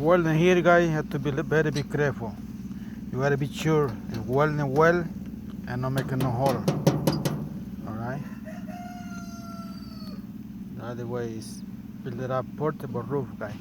welding here, guys, you have to be very careful. You gotta be sure it's welding well and not making no hole. Alright? The other way is build it up portable roof, guys.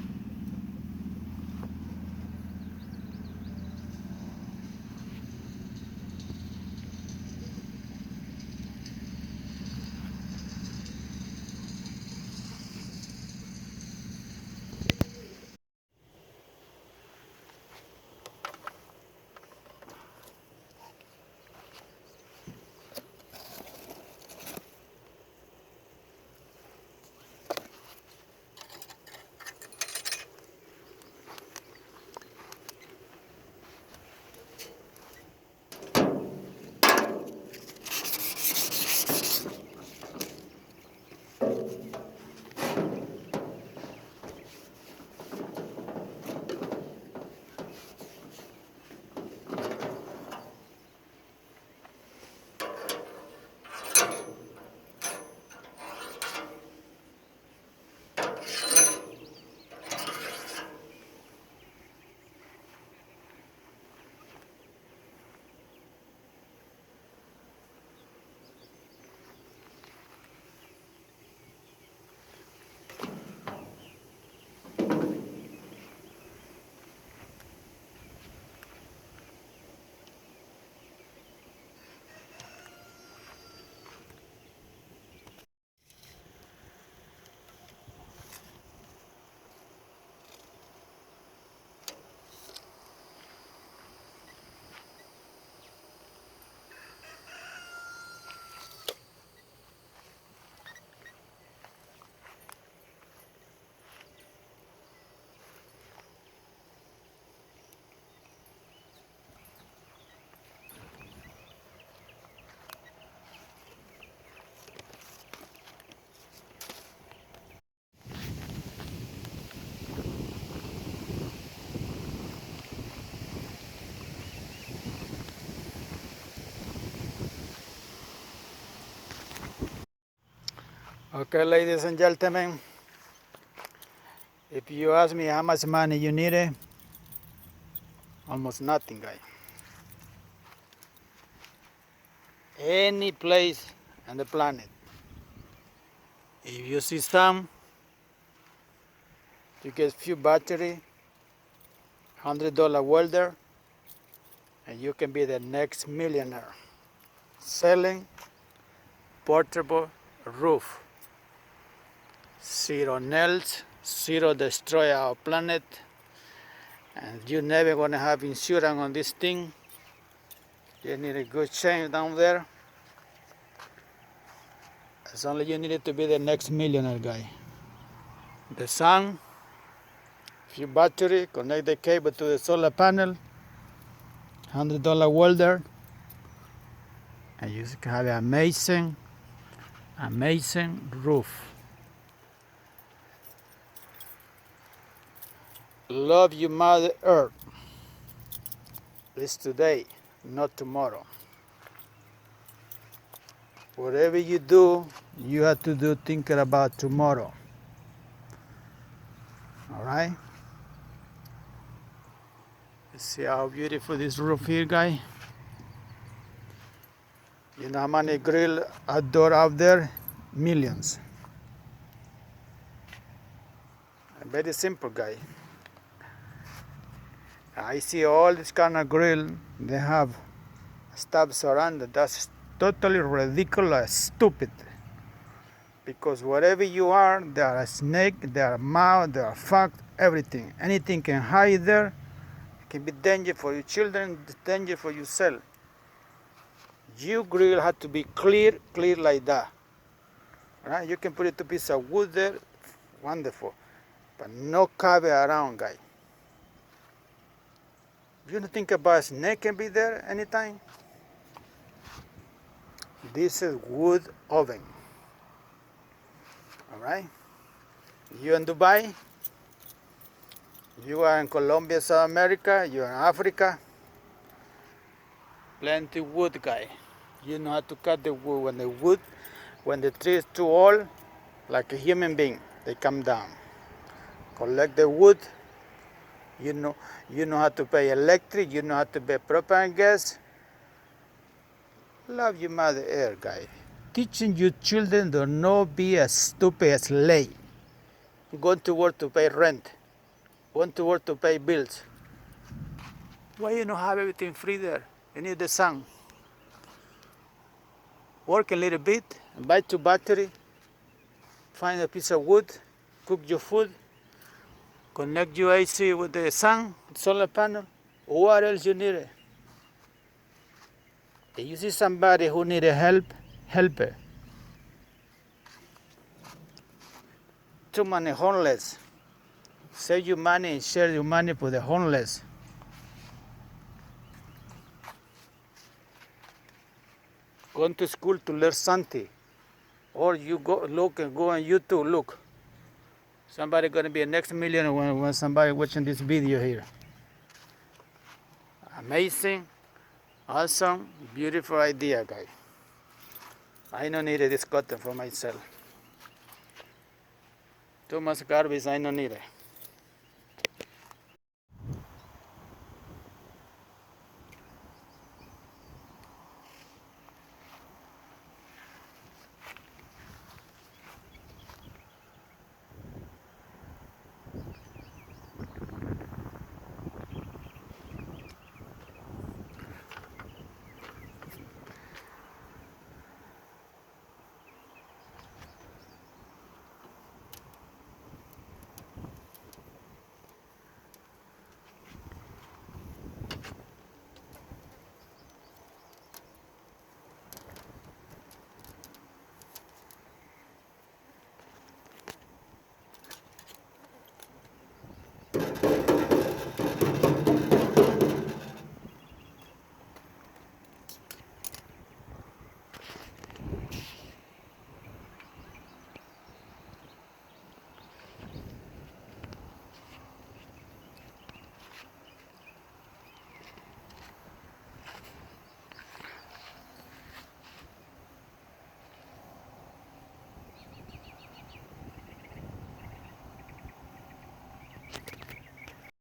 Okay, ladies and gentlemen, if you ask me how much money you needed, almost nothing, guys. Any place on the planet, if you see some, you get few battery, $100 welder, and you can be the next millionaire selling portable roof. Zero nails, zero destroy our planet, and you're never gonna have insurance on this thing. You need a good chain down there. It's only you need to be the next millionaire, guy. The sun, few battery, connect the cable to the solar panel, $100 welder, and you can have an amazing roof. Love your Mother Earth. It's today, not tomorrow. Whatever you do, you have to do thinking about tomorrow. All right? See how beautiful this roof here, guy. You know how many grill outdoor out there? Millions. Very simple, guy. I see all this kind of grill, they have stuff surrounded. That's totally ridiculous, stupid. Because wherever you are, there are snake, there are mouse, there are fox, everything. Anything can hide there. It can be danger for your children, danger for yourself. Your grill has to be clear like that. Right? You can put a piece of wood there, wonderful. But no cover around, guy. You don't think about a snake can be there anytime? This is wood oven. All right? You in Dubai? You are in Colombia, South America? You are in Africa? Plenty wood, guy. You know how to cut the wood. When the tree is too old, like a human being, they come down. Collect the wood, You know how to pay electric, you know how to pay propane gas. Love your mother earth, guy. Teaching your children to not be as stupid as slave. Going to work to pay rent. Going to work to pay bills. Why you don't have everything free there? You need the sun. Work a little bit, buy 2 batteries, find a piece of wood, cook your food, connect your AC with the sun, solar panel. What else you need? If you see somebody who needs help, help her. Too many homeless. Save your money and share your money for the homeless. Going to school to learn something. Or you go on YouTube, look. Somebody gonna be a next millionaire when somebody watching this video here. Amazing, awesome, beautiful idea, guys. I don't need this cotton for myself. Too much garbage, I don't need it.